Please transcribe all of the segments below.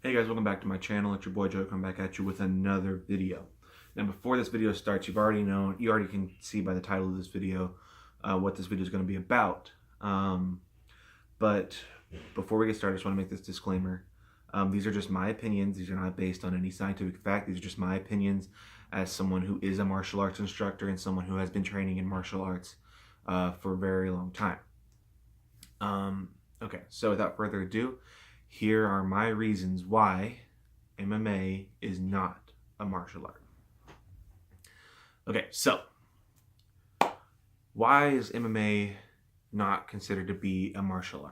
Hey guys, welcome back to my channel. It's your boy Joe coming back at you with another video. Now before this video starts, you already can see by the title of this video what this video is going to be about. But before we get started, I just want to make this disclaimer. These are just my opinions. These are not based on any scientific fact. These are just my opinions as someone who is a martial arts instructor and someone who has been training in martial arts for a very long time. Okay, so without further ado, here are my reasons why MMA is not a martial art. Okay, so why is MMA not considered to be a martial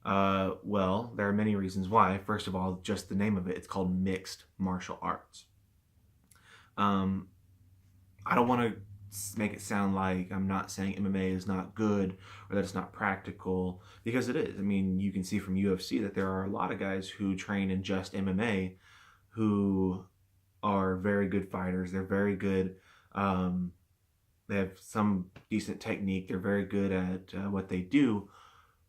art? Well, there are many reasons why. First of all, just the name of it, it's called mixed martial arts. I don't want to make it sound like I'm not saying MMA is not good or that it's not practical, because it is. I mean, you can see from UFC that there are a lot of guys who train in just MMA who are very good fighters. They're very good. They have some decent technique. They're very good at what they do.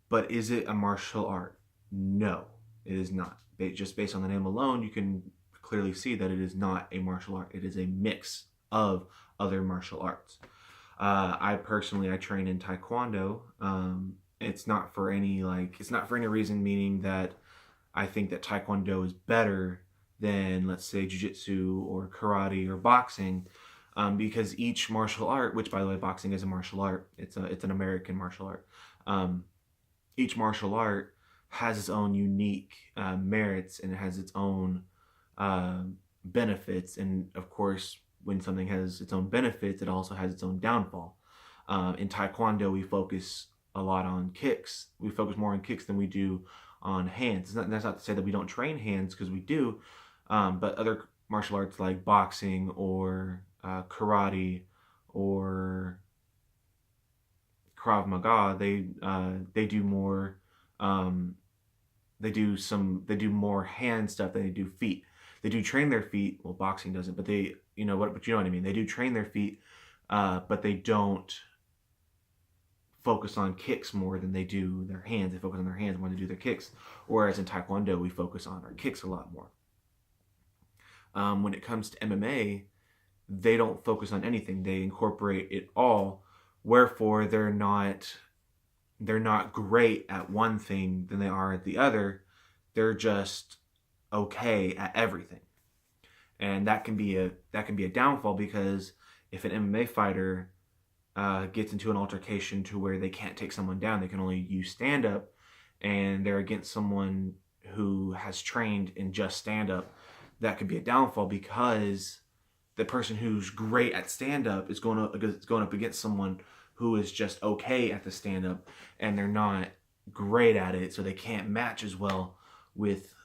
But is it a martial art? No, it is not. Just based on the name alone, you can clearly see that it is not a martial art. It is a mix of other martial arts. I train in Taekwondo. It's not for any reason, meaning that I think that Taekwondo is better than, let's say, Jiu-Jitsu or karate or boxing, because each martial art, which by the way, boxing is a martial art. It's an American martial art. Each martial art has its own unique merits, and it has its own benefits, and of course, when something has its own benefits, it also has its own downfall. In Taekwondo, we focus a lot on kicks. We focus more on kicks than we do on hands. That's not to say that we don't train hands, because we do, but other martial arts like boxing or karate or Krav Maga, they do more. They do more hand stuff than they do feet. They do train their feet. Well, boxing doesn't, but but you know what I mean. They do train their feet, but they don't focus on kicks more than they do their hands. They focus on their hands more than they do their kicks. Whereas in Taekwondo, we focus on our kicks a lot more. When it comes to MMA, they don't focus on anything. They incorporate it all. Wherefore, they're not great at one thing than they are at the other. They're just okay at everything, and that can be a downfall, because if an MMA fighter gets into an altercation to where they can't take someone down, they can only use stand up, and they're against someone who has trained in just stand up, that could be a downfall, because the person who's great at stand up is going up against someone who is just okay at the stand up, and they're not great at it, so they can't match as well with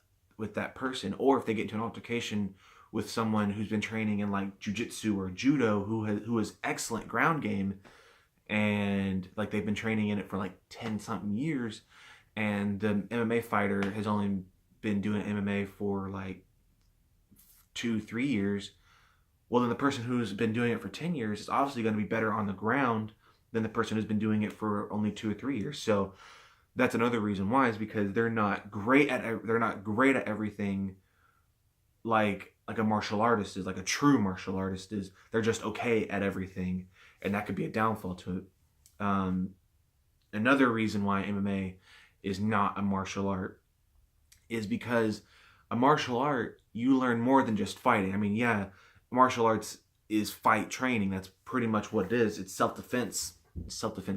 that person. Or if they get into an altercation with someone who's been training in like jiu-jitsu or judo, who has excellent ground game, and like they've been training in it for like 10 something years, and the MMA fighter has only been doing MMA for like 2-3 years, well, then the person who's been doing it for 10 years is obviously going to be better on the ground than the person who's been doing it for only 2 or 3 years. So that's another reason why, is because they're not great at everything like a martial artist is, like a true martial artist is. They're just okay at everything, and that could be a downfall to it. Another reason why MMA is not a martial art is because a martial art, you learn more than just fighting. I mean, yeah, martial arts is fight training. That's pretty much what it is. It's self-defense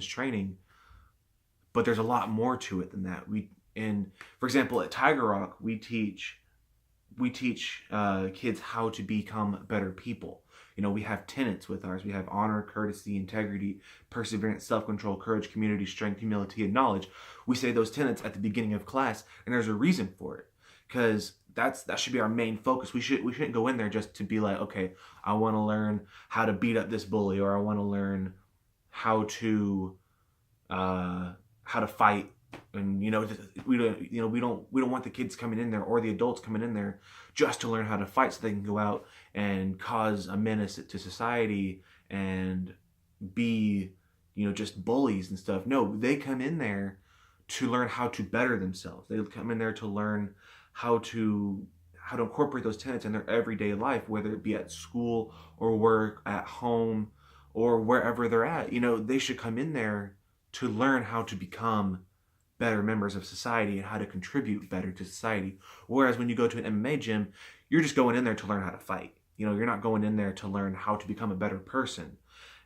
training. But there's a lot more to it than that. For example, at Tiger Rock, we teach kids how to become better people. You know, we have tenets with ours. We have honor, courtesy, integrity, perseverance, self-control, courage, community, strength, humility, and knowledge. We say those tenets at the beginning of class, and there's a reason for it, because that should be our main focus. We shouldn't go in there just to be like, okay, I want to learn how to beat up this bully, or I want to learn how to fight. And we don't want the kids coming in there, or the adults coming in there, just to learn how to fight so they can go out and cause a menace to society and be just bullies and stuff. No, they come in there to learn how to better themselves. They come in there to learn how to incorporate those tenets in their everyday life, whether it be at school or work, at home, or wherever they're at. You know, they should come in there to learn how to become better members of society and how to contribute better to society. Whereas when you go to an MMA gym, you're just going in there to learn how to fight. You know, you're not going in there to learn how to become a better person.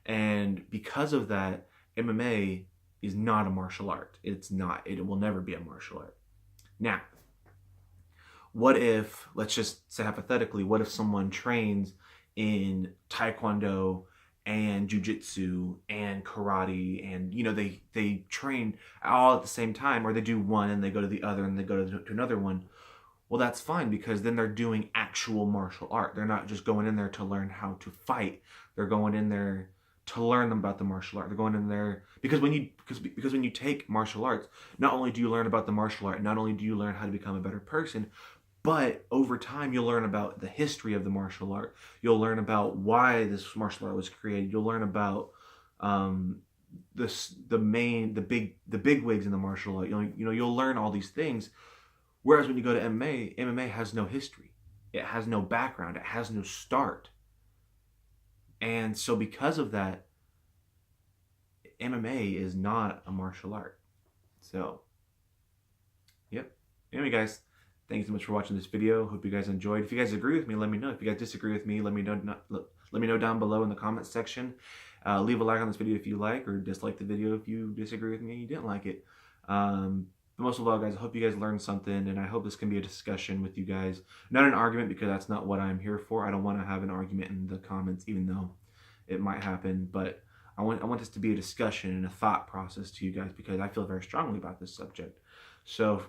And because of that, MMA is not a martial art. It's not. It will never be a martial art. Now, what if, let's just say hypothetically, what if someone trains in Taekwondo and Jiu-Jitsu and karate, and you know they train all at the same time, or they do one and they go to the other and they go to another one? Well, that's fine, because then they're doing actual martial art. They're not just going in there to learn how to fight. They're going in there to learn about the martial art. They're going in there because when you take martial arts, not only do you learn about the martial art, not only do you learn how to become a better person, but over time, you'll learn about the history of the martial art. You'll learn about why this martial art was created. You'll learn about um, the big wigs in the martial art. You'll learn all these things. Whereas when you go to MMA has no history. It has no background. It has no start. And so because of that, MMA is not a martial art. So, yep. Anyway, guys, thanks so much for watching this video. Hope you guys enjoyed. If you guys agree with me, let me know. If you guys disagree with me, let me know down below in the comments section. Leave a like on this video if you like, or dislike the video if you disagree with me and you didn't like it. But most of all, guys, I hope you guys learned something, and I hope this can be a discussion with you guys. Not an argument, because that's not what I'm here for. I don't want to have an argument in the comments, even though it might happen. But I want this to be a discussion and a thought process to you guys, because I feel very strongly about this subject. So,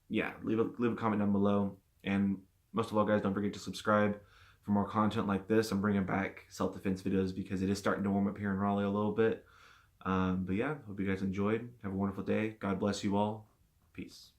yeah, leave a comment down below. And most of all, guys, don't forget to subscribe for more content like this. I'm bringing back self-defense videos because it is starting to warm up here in Raleigh a little bit. But yeah, hope you guys enjoyed. Have a wonderful day. God bless you all. Peace.